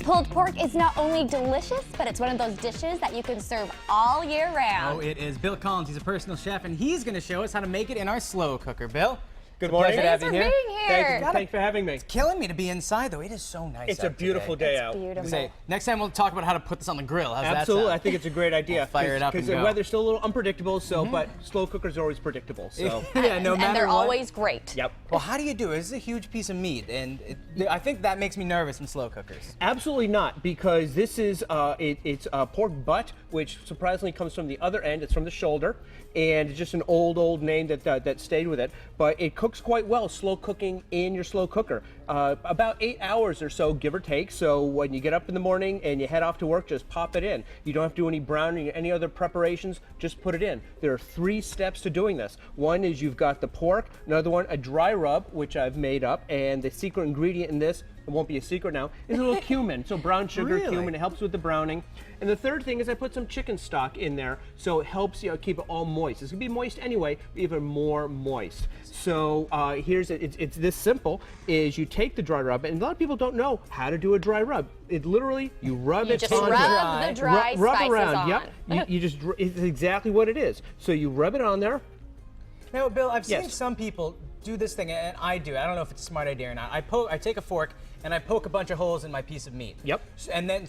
Pulled pork is not only delicious, but it's one of those dishes that you can serve all year round. Oh, it is. Bill Collins, he's a personal chef, and he's going to show us how to make it in our slow cooker. Bill? Good morning. Thanks for being here. Thanks for having me. It's killing me to be inside, though. It is so nice. It's a beautiful day out. Beautiful. Say, next time we'll talk about how to put this on the grill. How's Absolutely, that I sound? think it's a great idea. We'll fire it up and because the go. weather's still a little unpredictable. So, but slow cookers are always predictable. So, Yeah, no matter And they're what. always great. yep. Well, how do you do it? This is a huge piece of meat, and I think that makes me nervous in slow cookers. Absolutely not, because this is it's pork butt, which surprisingly comes from the other end. It's from the shoulder, and it's just an old name that stayed with it. But it cooks quite well. Slow cooking in your slow cooker, about 8 hours or so, give or take. So when you get up in the morning and you head off to work, just pop it in. You don't have to do any browning or any other preparations. Just put it in. There are 3 steps to doing this. One is you've got the pork. Another one, a dry rub, which I've made up, and the secret ingredient in this, it won't be a secret now, is a little cumin. So brown sugar, Really? cumin, it helps with the browning. And the third thing is I put some chicken stock in there, so it helps keep it all moist. It's gonna be moist anyway, but even more moist. So it's this simple, is you take the dry rub, and a lot of people don't know how to do a dry rub. It literally, you rub it just on rub the dry rub spices around, on. Yep. You just, it's exactly what it is. So you rub it on there. Now, Bill, I've seen Yes. some people do this thing, and I do. I don't know if it's a smart idea or not. I take a fork and I poke a bunch of holes in my piece of meat. Yep. And then,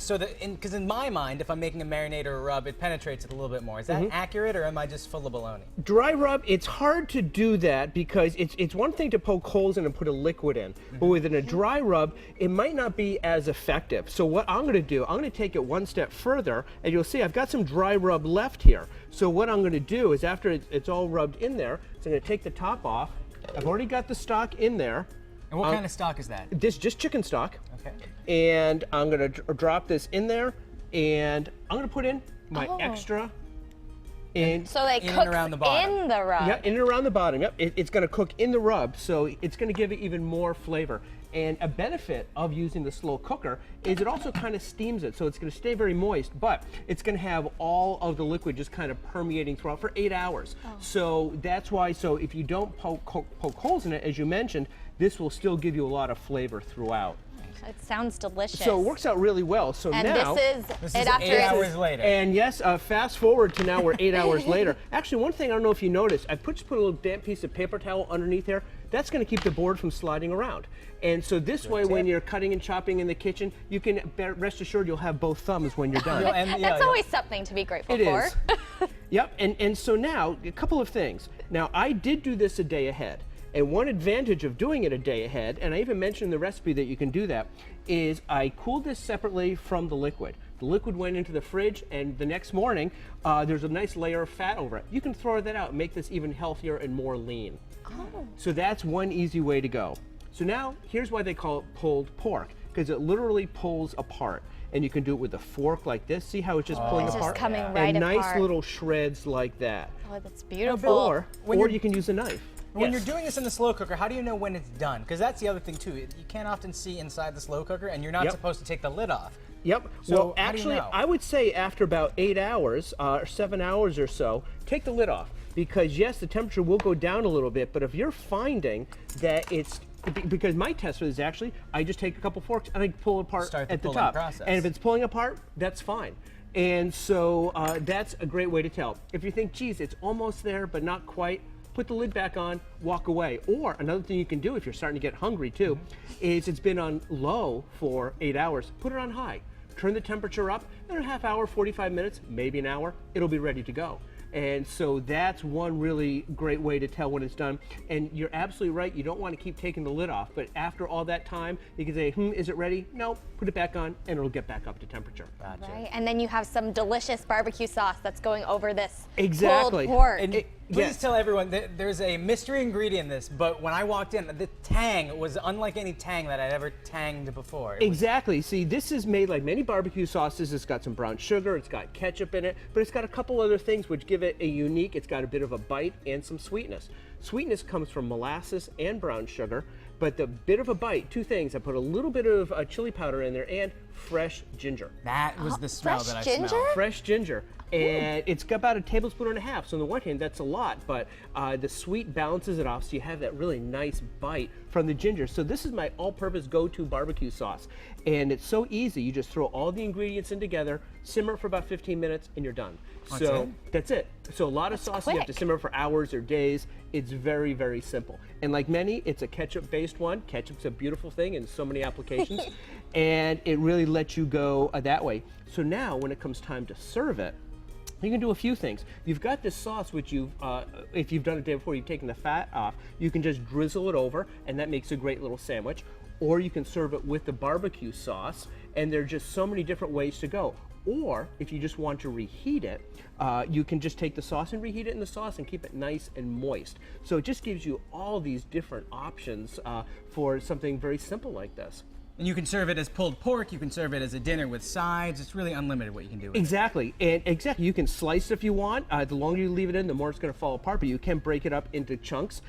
because in my mind, if I'm making a marinade or a rub, it penetrates it a little bit more. Is that accurate, or am I just full of baloney? Dry rub, it's hard to do that because it's one thing to poke holes in and put a liquid in, but within a dry rub, it might not be as effective. So what I'm gonna do, I'm gonna take it one step further, and you'll see I've got some dry rub left here. So what I'm gonna do is after it's all rubbed in there, so I'm gonna take the top off. I've already got the stock in there. And what kind of stock is that? This just chicken stock. Okay. And I'm gonna drop this in there, and I'm gonna put in my extra. And So they In and cook around the bottom. in the rub. yeah, in and around the bottom. Yep, it's going to cook in the rub, so it's going to give it even more flavor. And a benefit of using the slow cooker is it also kind of steams it, so it's going to stay very moist, but it's going to have all of the liquid just kind of permeating throughout for 8 hours. So that's why. So if you don't poke holes in it, as you mentioned, this will still give you a lot of flavor throughout. It sounds delicious. So it works out really well. So and now. this This is is after 8 hours later. And yes, fast forward to now we're 8 hours later. Actually, one thing I don't know if you noticed, I just put a little damp piece of paper towel underneath there. That's going to keep the board from sliding around. And so this way, when you're cutting and chopping in the kitchen, you can rest assured you'll have both thumbs when you're done. That's always something to be grateful It for. is. Yep, and so now, a couple of things. Now, I did do this a day ahead. And one advantage of doing it a day ahead, and I even mentioned in the recipe that you can do that, is I cooled this separately from the liquid. The liquid went into the fridge, and the next morning, there's a nice layer of fat over it. You can throw that out and make this even healthier and more lean. So that's one easy way to go. So now, here's why they call it pulled pork, because it literally pulls apart. And you can do it with a fork like this. See how it's just pulling It's just apart? coming right and nice apart. little shreds like that. Oh, that's beautiful. Or when you you're- can use a knife. When Yes. you're doing this in the slow cooker, how do you know when it's done? Because that's the other thing too. You can't often see inside the slow cooker, and you're not Yep. supposed to take the lid off. Yep. So Well, how do you actually, know? I would say after about 8 hours or 7 hours or so, take the lid off. Because yes, the temperature will go down a little bit, but if you're finding that because my test for this actually, I just take a couple forks and I pull it apart Start the at the pulling top. process. And if it's pulling apart, that's fine. And so that's a great way to tell. If you think, geez, it's almost there, but not quite, put the lid back on, walk away. Or another thing you can do if you're starting to get hungry too, is it's been on low for 8 hours, put it on high. Turn the temperature up, in a half hour, 45 minutes, maybe an hour, it'll be ready to go. And so that's one really great way to tell when it's done. And you're absolutely right, you don't want to keep taking the lid off, but after all that time, you can say, is it ready? No, put it back on, and it'll get back up to temperature. Gotcha. Right, and then you have some delicious barbecue sauce that's going over this Exactly. pulled pork. And please yes. tell everyone that there's a mystery ingredient in this, but when I walked in, the tang was unlike any tang that I'd ever tanged before. It was- Exactly. See, this is made like many barbecue sauces. It's got some brown sugar, it's got ketchup in it, but it's got a couple other things which give it a unique, it's got a bit of a bite and some sweetness. Sweetness comes from molasses and brown sugar, but the bit of a bite, 2 things. I put a little bit of chili powder in there and fresh ginger. That was the smell fresh that I ginger? smelled. Fresh ginger. and it's got about a tablespoon and a half. So on the one hand, that's a lot, but the sweet balances it off, so you have that really nice bite from the ginger. So this is my all-purpose go-to barbecue sauce, and it's so easy. You just throw all the ingredients in together, simmer for about 15 minutes, and you're done. That's it. So a lot of sauces you have to simmer for hours or days. It's very, very simple. And like many, it's a ketchup-based one. Ketchup's a beautiful thing in so many applications, and it really lets you go that way. So now, when it comes time to serve it, you can do a few things. You've got this sauce, which if you've done it the day before, you've taken the fat off. You can just drizzle it over, and that makes a great little sandwich. Or you can serve it with the barbecue sauce, and there are just so many different ways to go. Or if you just want to reheat it, you can just take the sauce and reheat it in the sauce and keep it nice and moist. So it just gives you all these different options for something very simple like this. And you can serve it as pulled pork, you can serve it as a dinner with sides. It's really unlimited what you can do with Exactly. And exactly, you can slice it if you want. The longer you leave it in, the more it's going to fall apart, but you can break it up into chunks.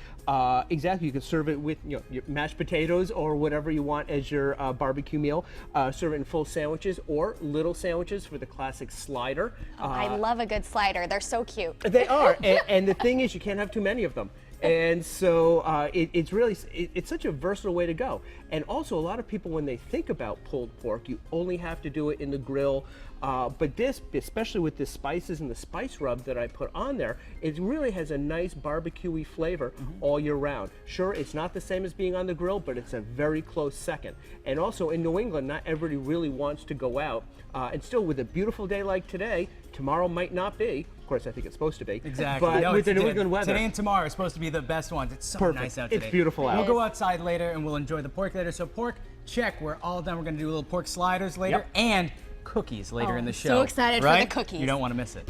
Exactly, you can serve it with your mashed potatoes or whatever you want as your barbecue meal. Serve it in full sandwiches or little sandwiches for the classic slider. I love a good slider. They're so cute. They are, and the thing is, you can't have too many of them. And so it's such a versatile way to go. And also, a lot of people, when they think about pulled pork, you only have to do it in the grill. But this, especially with the spices and the spice rub that I put on there, it really has a nice barbecue-y flavor all year round. Sure, it's not the same as being on the grill, but it's a very close second. And also, in New England, not everybody really wants to go out. And still, with a beautiful day like today, tomorrow might not be. Of course, I think it's supposed to be. Exactly. But with the New England weather. Today and tomorrow are supposed to be the best ones. It's so nice out today. It's beautiful out. We'll go outside later and we'll enjoy the pork later. So pork, check. We're all done. We're going to do little pork sliders later and cookies later in the show. So excited for the cookies. You don't want to miss it.